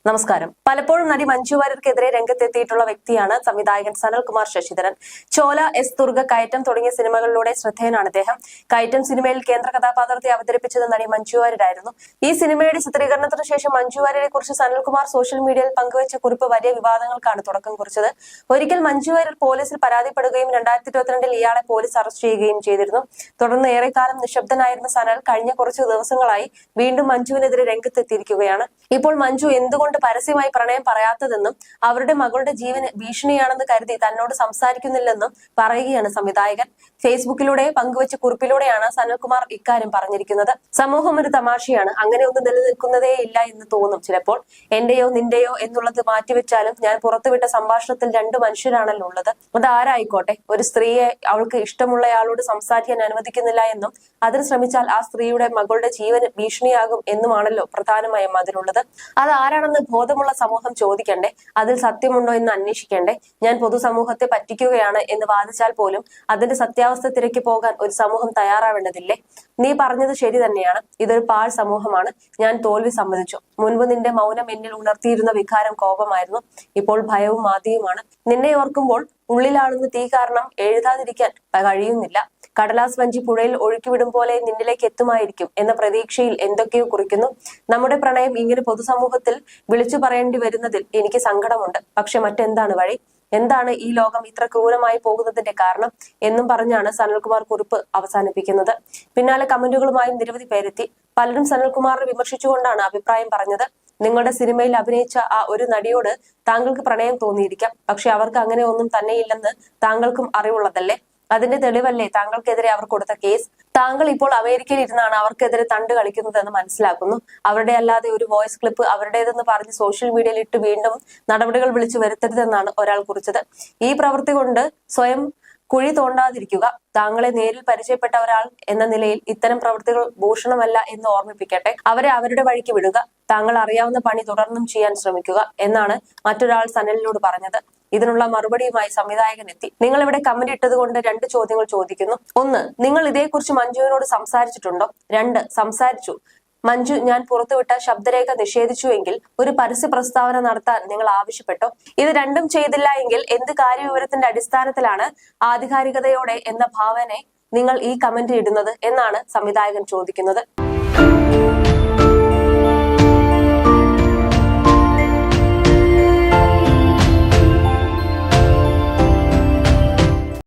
നമസ്കാരം. പലപ്പോഴും നടി മഞ്ജു വാര്യർക്കെതിരെ രംഗത്തെത്തിയിട്ടുള്ള വ്യക്തിയാണ് സംവിധായകൻ സനൽകുമാർ ശശിധരൻ. ചോല, എസ് ദുർഗ, കയറ്റം തുടങ്ങിയ സിനിമകളിലൂടെ ശ്രദ്ധേയനാണ് അദ്ദേഹം. കയറ്റം സിനിമയിൽ കേന്ദ്ര കഥാപാത്രത്തെ അവതരിപ്പിച്ചത് നടി മഞ്ജു വാര്യരായിരുന്നു. ഈ സിനിമയുടെ ചിത്രീകരണത്തിന് ശേഷം മഞ്ജു വാര്യരെ കുറിച്ച് സനൽകുമാർ സോഷ്യൽ മീഡിയയിൽ പങ്കുവച്ച കുറിപ്പ് വലിയ വിവാദങ്ങൾക്കാണ് തുടക്കം കുറിച്ചത്. ഒരിക്കൽ മഞ്ജു വാര്യർ പോലീസിൽ പരാതിപ്പെടുകയും 2022 ഇയാളെ പോലീസ് അറസ്റ്റ് ചെയ്യുകയും ചെയ്തിരുന്നു. തുടർന്ന് ഏറെക്കാലം നിശബ്ദനായിരുന്ന സനൽ കഴിഞ്ഞ കുറച്ചു ദിവസങ്ങളായി വീണ്ടും മഞ്ജുവിനെതിരെ രംഗത്തെത്തിയിരിക്കുകയാണ്. ഇപ്പോൾ മഞ്ജു എന്തുകൊണ്ട് പരസ്യമായി പ്രണയം പറയാത്തതെന്നും അവരുടെ മകളുടെ ജീവന് ഭീഷണിയാണെന്ന് കരുതി തന്നോട് സംസാരിക്കുന്നില്ലെന്നും പറയുകയാണ് സംവിധായകൻ. ഫേസ്ബുക്കിലൂടെ പങ്കുവച്ച കുറിപ്പിലൂടെയാണ് സനൽകുമാർ ഇക്കാര്യം പറഞ്ഞിരിക്കുന്നത്. സമൂഹം ഒരു തമാശയാണ്, അങ്ങനെ ഒന്നും നിലനിൽക്കുന്നതേ ഇല്ല എന്ന് തോന്നും ചിലപ്പോൾ. എന്റെയോ നിന്റെയോ എന്നുള്ളത് മാറ്റിവെച്ചാലും ഞാൻ പുറത്തുവിട്ട സംഭാഷണത്തിൽ 2 മനുഷ്യരാണല്ലോ ഉള്ളത്. അത് ആരായിക്കോട്ടെ, ഒരു സ്ത്രീയെ അവൾക്ക് ഇഷ്ടമുള്ളയാളോട് സംസാരിക്കാൻ അനുവദിക്കുന്നില്ല എന്നും അതിന് ശ്രമിച്ചാൽ ആ സ്ത്രീയുടെ മകളുടെ ജീവന് ഭീഷണിയാകും എന്നുമാണല്ലോ പ്രധാനമായും അതിലുള്ളത്. അത് ആരാണെന്ന് ബോധമുള്ള സമൂഹം ചോദിക്കണ്ടേ? അതിൽ സത്യമുണ്ടോ എന്ന് അന്വേഷിക്കണ്ടേ? ഞാൻ പൊതുസമൂഹത്തെ പറ്റിക്കുകയാണ് എന്ന് വാദിച്ചാൽ പോലും അതിന്റെ സത്യാവസ്ഥ തിരക്കി പോകാൻ ഒരു സമൂഹം തയ്യാറാവേണ്ടതില്ലേ? നീ പറഞ്ഞത് ശരി തന്നെയാണ്, ഇതൊരു പാഴ് സമൂഹമാണ്. ഞാൻ തോൽവി സമ്മതിച്ചു. മുൻപ് നിന്റെ മൗനം എന്നിൽ ഉണർത്തിയിരുന്ന വികാരം കോപമായിരുന്നു, ഇപ്പോൾ ഭയവും ആദിയുമാണ്. നിന്നെ ഓർക്കുമ്പോൾ ഉള്ളിലാളുന്ന തീ കാരണം എഴുതാതിരിക്കാൻ കഴിയുന്നില്ല. കടലാസ് വഞ്ചി പുഴയിൽ ഒഴുക്കിവിടും പോലെ നിന്നിലേക്ക് എത്തുമായിരിക്കും എന്ന പ്രതീക്ഷയിൽ എന്തൊക്കെയോ കുറിക്കുന്നു. നമ്മുടെ പ്രണയം ഇങ്ങനെ പൊതുസമൂഹത്തിൽ വിളിച്ചു പറയേണ്ടി വരുന്നതിൽ എനിക്ക് സങ്കടമുണ്ട്. പക്ഷെ മറ്റെന്താണ് വഴി? എന്താണ് ഈ ലോകം ഇത്ര ക്രൂരമായി പോകുന്നതിന്റെ കാരണം എന്നും പറഞ്ഞാണ് സനൽകുമാർ കുറിപ്പ് അവസാനിപ്പിക്കുന്നത്. പിന്നാലെ കമന്റുകളുമായും നിരവധി പേരെത്തി. പലരും സനൽകുമാറിനെ വിമർശിച്ചുകൊണ്ടാണ് അഭിപ്രായം പറഞ്ഞത്. നിങ്ങളുടെ സിനിമയിൽ അഭിനയിച്ച ആ ഒരു നടിയോട് താങ്കൾക്ക് പ്രണയം തോന്നിയിരിക്കാം, പക്ഷെ അവർക്ക് അങ്ങനെ ഒന്നും തന്നെയില്ലെന്ന് താങ്കൾക്കും അറിവുള്ളതല്ലേ? അതിന്റെ തെളിവല്ലേ താങ്കൾക്കെതിരെ അവർ കൊടുത്ത കേസ്? താങ്കൾ ഇപ്പോൾ അമേരിക്കയിൽ ഇരുന്നാണ് അവർക്കെതിരെ തണ്ട് കളിക്കുന്നതെന്ന് മനസ്സിലാക്കുന്നു. അവരുടെ അല്ലാതെ ഒരു വോയിസ് ക്ലിപ്പ് അവരുടേതെന്ന് പറഞ്ഞ് സോഷ്യൽ മീഡിയയിൽ ഇട്ട് വീണ്ടും നടപടികൾ വിളിച്ചു വരുത്തരുതെന്നാണ് ഒരാൾ കുറിച്ചത്. ഈ പ്രവൃത്തി കൊണ്ട് സ്വയം കുഴി തോണ്ടാതിരിക്കുക. താങ്കളെ നേരിൽ പരിചയപ്പെട്ട ഒരാൾ എന്ന നിലയിൽ ഇത്തരം പ്രവൃത്തികൾ ഭൂഷണമല്ല എന്ന് ഓർമ്മിപ്പിക്കട്ടെ. അവരെ അവരുടെ വഴിക്ക് വിടുക. താങ്കൾ അറിയാവുന്ന പണി തുടർന്നും ചെയ്യാൻ ശ്രമിക്കുക എന്നാണ് മറ്റൊരാൾ സനലിനോട് പറഞ്ഞത്. ഇതിനുള്ള മറുപടിയുമായി സംവിധായകൻ എത്തി. നിങ്ങൾ ഇവിടെ കമന്റ് ഇട്ടത് കൊണ്ട് 2 ചോദ്യങ്ങൾ ചോദിക്കുന്നു. 1, നിങ്ങൾ ഇതേക്കുറിച്ച് മഞ്ജുവിനോട് സംസാരിച്ചിട്ടുണ്ടോ? 2, സംസാരിച്ചു. മഞ്ജു ഞാൻ പുറത്തുവിട്ട ശബ്ദരേഖ നിഷേധിച്ചുവെങ്കിൽ ഒരു പരസ്യ പ്രസ്താവന നടത്താൻ നിങ്ങൾ ആവശ്യപ്പെട്ടോ? ഇത് രണ്ടും ചെയ്തില്ല എങ്കിൽ എന്ത് കാര്യവിവരത്തിന്റെ അടിസ്ഥാനത്തിലാണ് ആധികാരികതയോടെ എന്ന ഭാവന നിങ്ങൾ ഈ കമന്റ് ഇടുന്നത് എന്നാണ് സംവിധായകൻ ചോദിക്കുന്നത്.